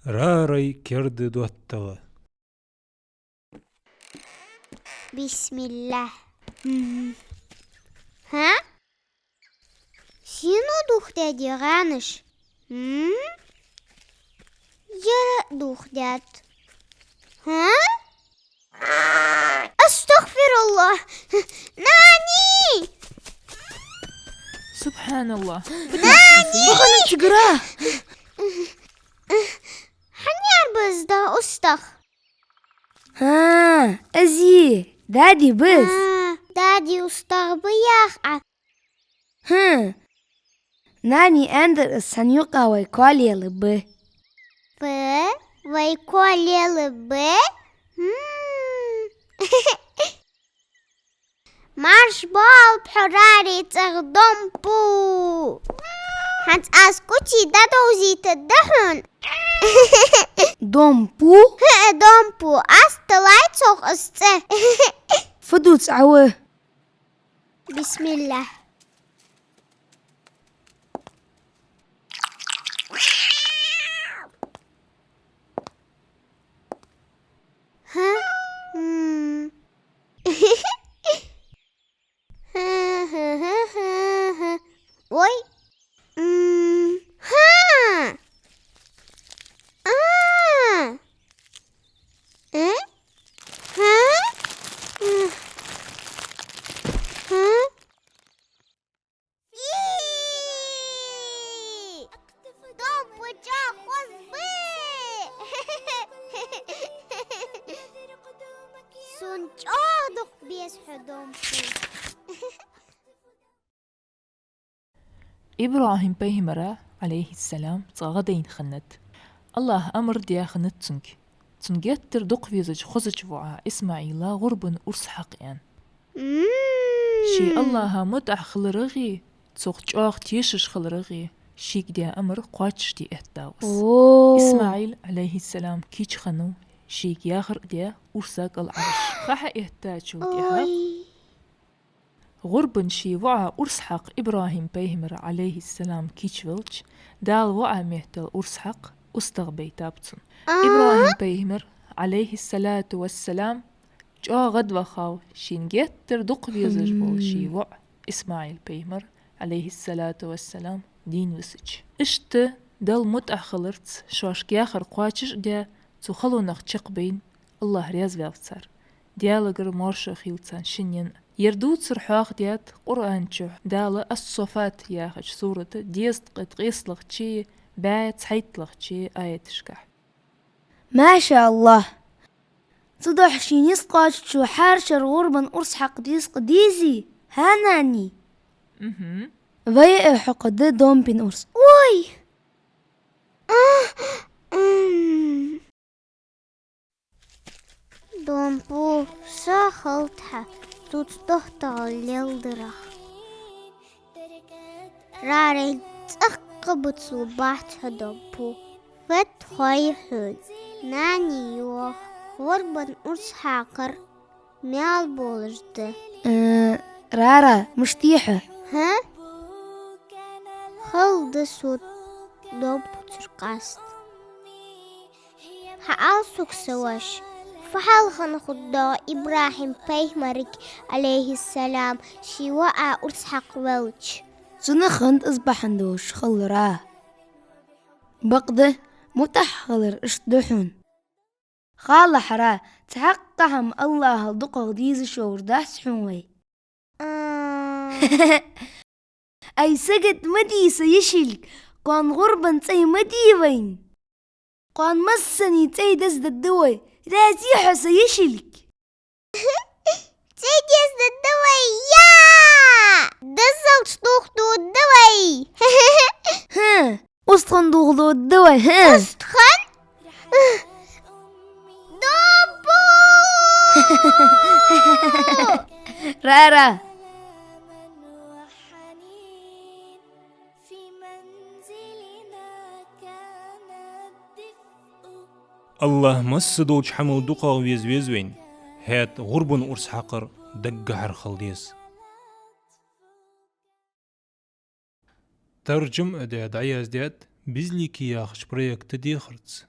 راري كرد دوتوا. بسم الله. ها؟ شنو دوخداد يا غانش؟ يا دوخداد. ها؟ استغفر الله. ناني سبحان الله. بغنا تقراه. حنيار بزدا استخ. ها أزي دادي بس. دادي استغ بياخ. ها ناني أندر السنيوقا ويكالي لبه ب ويكولي لبه. مارش بال بحراري تغضمبو. هانت اسكوتي دادوزي تدهن. دومبو دومبو استلايت صوخ استه. فدوت عوه. بسم الله. ها وي ها إبراهيم بيهمرا عليه السلام صغدين خنت الله أمر ديا خنت تنجت تردق فيزج خزج وعا إسماعيلا غربن أرس حقيان شي الله مدع خلرغي تسوق جاق تيشش خلرغي شيك ديا أمر قواتش دي إهداوس إسماعيل عليه السلام كيش خنو شيك ياخر ديا أرساق العرش خاحا إهتاجو ديها غربن شي وعا أرسحق إبراهيم بيهمر عليه السلام كيشفلج دال وعا مهتل أرسحق أستغبي تابتن إبراهيم بيهمر عليه الصلاة والسلام جا غد وخاو شين جيت تردق بيزج بول شي وعا إسماعيل بيهمر عليه الصلاة والسلام دين وسج اشت دال متع خلرت شواش كياخر قواتش ديا تخلو نخشق بين الله رياز بيفتر ديالغر مورشا خيلتان شنين يردود سرحاق ديات قرآن تشوح دالة الصفات ياخج سورة ديست قد قيسلغ تشي بايت حيتلغ تشي آية تشكح ما شاء الله. صدح شين يسقاش شو حارشر غربا أرس حق ديس قديزي هاناني ضيق حق دي دومبين أرس وي دومبو ساخلتها تتطهطع اليلدرة راري تأقبت صباحتها دومبو فتخيحون ناني يوخ غربا أرس حاقر ميال بولجده رارا مشتيحة. ها خلد سود دومبو ترقاست هعالسوك سواش فحال خنخدا إبراهيم بيهمرك عليه السلام شي وقع أرسحق ووج سنخند أصبح ندوش خلراه بقده متحخلر اشتدحون خال حرا تحقهم الله دقق ديز شور داس حوي أي سجد مدي سيشلك قان غربا تي مدي وين قان مسني تي دزد الدوي رازيحة سيشلك تيجيز الدوي يا دزل شطوخدو الدوي ها أستخن دوغدو الدوي ها استخن دوبو رارا الله مسدوج حمل دقا ويز وين هات غربن أرس حقر دق حرخل ديس. ترجم أداة عياز ديت بيزلي كياخش بريك تدي خرطس